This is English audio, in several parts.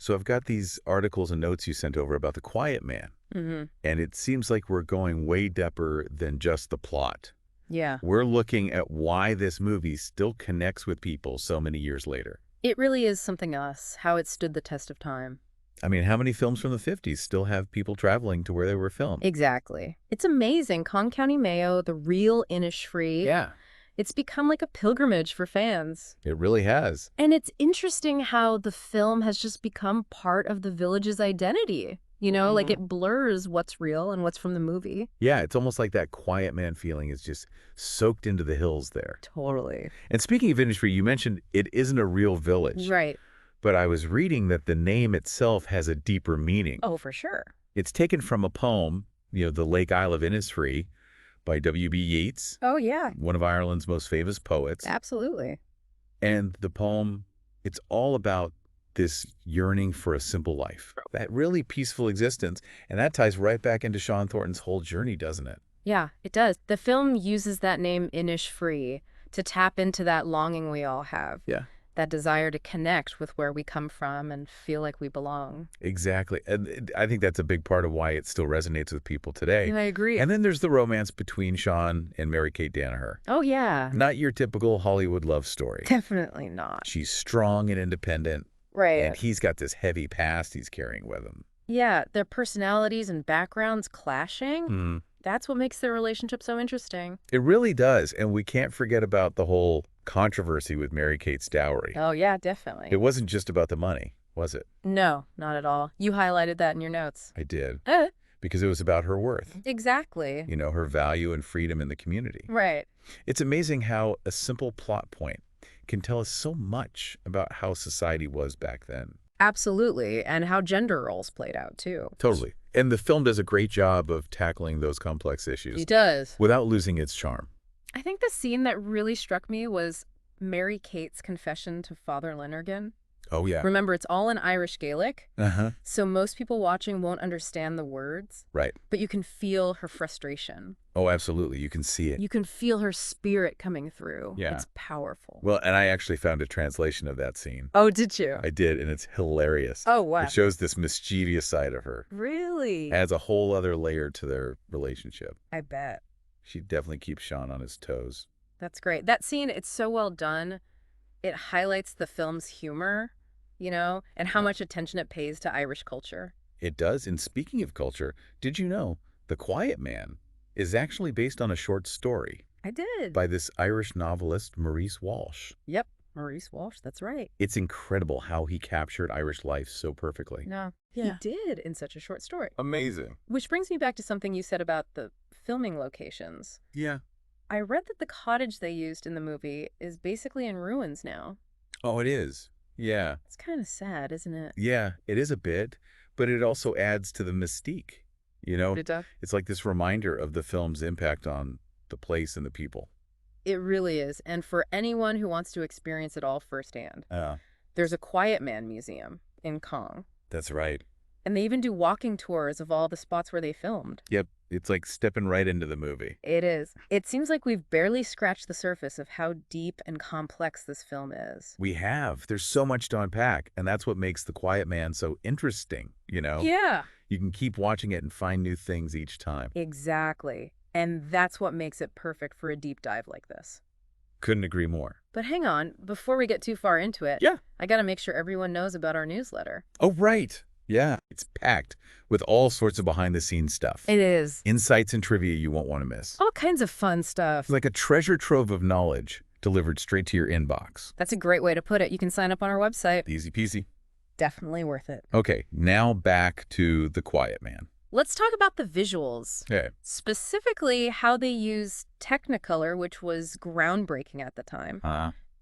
So I've got these articles and notes you sent over about The Quiet Man, Hmm. and it seems like we're going way deeper than just the plot. Yeah. We're looking at why this movie still connects with people so many years later. It really is something else, how it stood the test of time. I mean, how many films from the 50s still have people traveling to where they were filmed? Exactly. It's amazing. Kong County Mayo, the real Innisfree, Yeah, it's become like a pilgrimage for fans. it really has. And it's interesting how the film has just become part of the village's identity. Like it blurs what's real and what's from the movie. Yeah, it's almost like that Quiet Man feeling is just soaked into the hills there. Totally. And speaking of industry, you mentioned it isn't a real village, Right. but I was reading that the name itself has a deeper meaning. Oh, for sure. It's taken from a poem, The Lake Isle of Innisfree by W.B. Yeats, Oh, yeah. one of Ireland's most famous poets. Absolutely. And the poem, it's all about this yearning for a simple life, that really peaceful existence. And that ties right back into Sean Thornton's whole journey, doesn't it? Yeah, it does. The film uses that name Innisfree to tap into that longing we all have. Yeah. That desire to connect with where we come from and feel like we belong. Exactly. And I think that's a big part of why it still resonates with people today. I agree. And then there's the romance between Sean and Mary-Kate Danaher. Oh, yeah. Not your typical Hollywood love story. Definitely not. She's strong and independent, Right. and he's got this heavy past he's carrying with him. Yeah, their personalities and backgrounds clashing. Hmm. That's what makes their relationship so interesting. It really does. And we can't forget about the whole controversy with Mary-Kate's dowry. Oh, yeah, definitely. It wasn't just about the money, was it? No, not at all. You highlighted that in your notes. I did. Eh, Because it was about her worth, exactly. her value and freedom in the community. Right. It's amazing how a simple plot point can tell us so much about how society was back then. Absolutely. And how gender roles played out, too. Totally. And the film does a great job of tackling those complex issues It does. without losing its charm. I think the scene that really struck me was Mary-Kate's confession to Father Lonergan. Oh, yeah. Remember, it's all in Irish Gaelic, Uh-huh. so most people watching won't understand the words, Right. but you can feel her frustration. Oh, absolutely. You can see it. You can feel her spirit coming through. Yeah. It's powerful. Well, and I actually found a translation of that scene. Oh, did you? I did, and it's hilarious. Oh, wow. It shows this mischievous side of her. Really? Adds a whole other layer to their relationship. I bet. She definitely keeps Sean on his toes. That's great. That scene, it's so well done. It highlights the film's humor, and how much attention it pays to Irish culture. It does. And speaking of culture, did you know The Quiet Man is actually based on a short story I did. by this Irish novelist, Maurice Walsh? Yep. Maurice Walsh, that's right. It's incredible how he captured Irish life so perfectly. No, Yeah. he did in such a short story. Amazing. Which brings me back to something you said about the filming locations. Yeah. I read that the cottage they used in the movie is basically in ruins now. Oh, it is. Yeah. It's kind of sad, isn't it? Yeah, it is a bit, but it also adds to the mystique. It's like this reminder of the film's impact on the place and the people. It really is. And for anyone who wants to experience it all firsthand, there's a Quiet Man Museum in Kong. That's right. And they even do walking tours of all the spots where they filmed. Yep, it's like stepping right into the movie. It is. It seems like we've barely scratched the surface of how deep and complex this film is. We have. There's so much to unpack, and that's what makes The Quiet Man so interesting, Yeah. You can keep watching it and find new things each time. Exactly. And that's what makes it perfect for a deep dive like this. Couldn't agree more. But hang on, before we get too far into it, Yeah. I gotta make sure everyone knows about our newsletter. Oh, right. Yeah. It's packed with all sorts of behind-the-scenes stuff. It is. Insights and trivia you won't want to miss. All kinds of fun stuff. It's like a treasure trove of knowledge delivered straight to your inbox. That's a great way to put it. You can sign up on our website. Easy peasy. Definitely worth it. Okay, now back to The Quiet Man. Let's talk about the visuals. Okay. Specifically, how they use Technicolor, which was groundbreaking at the time.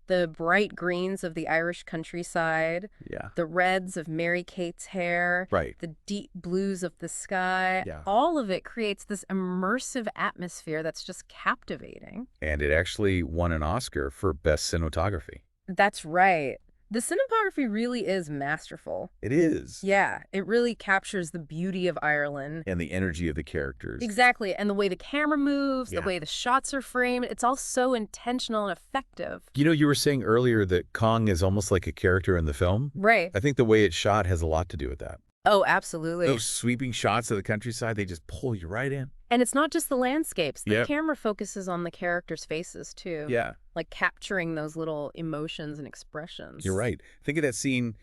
The bright greens of the Irish countryside, Yeah. the reds of Mary-Kate's hair, Right. the deep blues of the sky. Yeah. All of it creates this immersive atmosphere that's just captivating. And it actually won an Oscar for Best Cinematography. That's right. The cinematography really is masterful. It is. Yeah, it really captures the beauty of Ireland. And the energy of the characters. Exactly, and the way the camera moves, Yeah. the way the shots are framed, it's all so intentional and effective. You know, you were saying earlier that Kong is almost like a character in the film. Right. I think the way it's shot has a lot to do with that. Oh, absolutely. Those sweeping shots of the countryside, they just pull you right in. And it's not just the landscapes. The Yep. camera focuses on the characters' faces, too. Yeah, Like capturing those little emotions and expressions. you're right. Think of that scene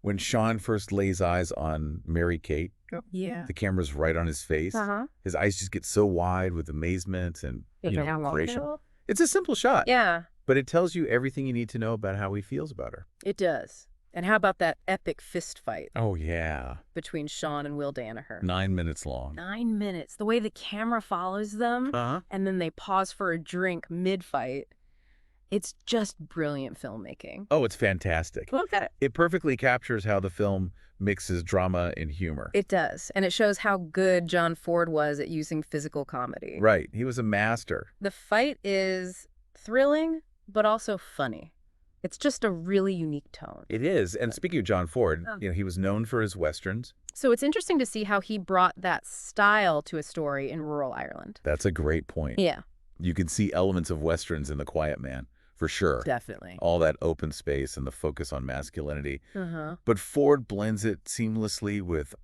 when Sean first lays eyes on Mary Kate. Yeah. The camera's right on his face. Uh-huh. His eyes just get so wide with amazement and creation. Yeah. It's a simple shot, Yeah, but it tells you everything you need to know about how he feels about her. it does. And how about that epic fist fight Oh, yeah. between Sean and Will Danaher? 9 minutes long. 9 minutes. The way the camera follows them, Uh-huh. and then they pause for a drink mid-fight. It's just brilliant filmmaking. Oh, it's fantastic. Look at it. It perfectly captures how the film mixes drama and humor. It does. And it shows how good John Ford was at using physical comedy. Right. He was a master. The fight is thrilling, but also funny. It's just a really unique tone. It is. And speaking of John Ford, Oh. he was known for his Westerns. So it's interesting to see how he brought that style to a story in rural Ireland. That's a great point. Yeah, You can see elements of Westerns in The Quiet Man, for sure. definitely. All that open space and the focus on masculinity. Uh-huh. But Ford blends it seamlessly with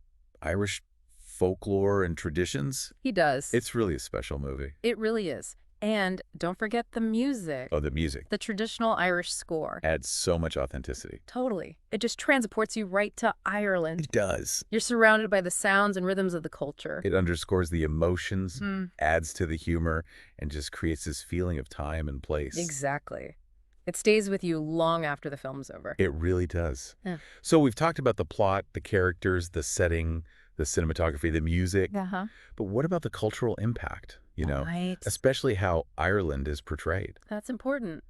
Irish folklore and traditions. He does. It's really a special movie. It really is. And don't forget the music. Oh, the music The traditional Irish score. adds so much authenticity. Totally. It just transports you right to Ireland. It does. You're surrounded by the sounds and rhythms of the culture. It underscores the emotions, Mm, adds to the humor, and just creates this feeling of time and place. exactly. It stays with you long after the film's over. It really does. Yeah. So we've talked about the plot, the characters, the setting, the cinematography, the music. Uh-huh. But what about the cultural impact, Right. especially how Ireland is portrayed? That's important.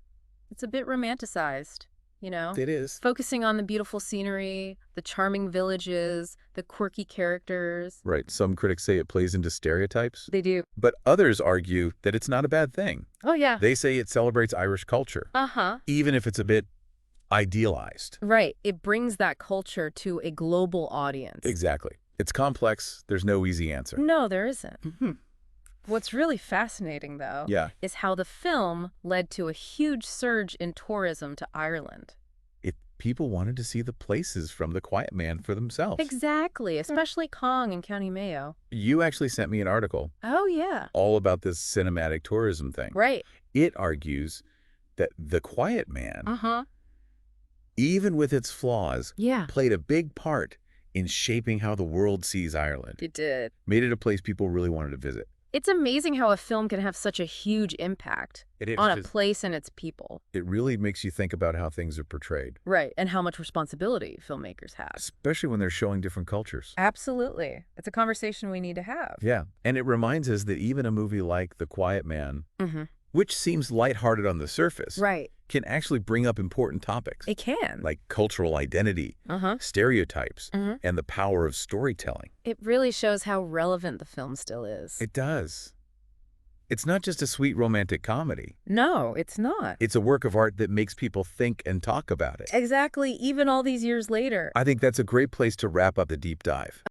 It's a bit romanticized, It is. focusing on the beautiful scenery, the charming villages, the quirky characters. Right. Some critics say it plays into stereotypes, They do. but others argue that it's not a bad thing. Oh, yeah. They say it celebrates Irish culture, Uh-huh. even if it's a bit idealized. Right. It brings that culture to a global audience. Exactly. It's complex. There's no easy answer. No, there isn't. Mhm. What's really fascinating, though, Yeah. is how the film led to a huge surge in tourism to Ireland. If people wanted to see the places from The Quiet Man for themselves. Exactly, especially Kong and County Mayo. You actually sent me an article Oh, yeah. all about this cinematic tourism thing. Right. It argues that The Quiet Man, Uh-huh. even with its flaws, Yeah. played a big part in shaping how the world sees Ireland. It did. Made it a place people really wanted to visit. It's amazing how a film can have such a huge impact on a place and its people. It really makes you think about how things are portrayed, Right, and how much responsibility filmmakers have. especially when they're showing different cultures. Absolutely. It's a conversation we need to have. Yeah, and it reminds us that even a movie like The Quiet Man, Mm-hmm. which seems lighthearted on the surface, Right. can actually bring up important topics It can. like cultural identity, Uh-huh. stereotypes, Mhm. and the power of storytelling. It really shows how relevant the film still is. It does. It's not just a sweet romantic comedy. No, it's not. It's a work of art that makes people think and talk about it. Exactly, even all these years later. I think that's a great place to wrap up the deep dive.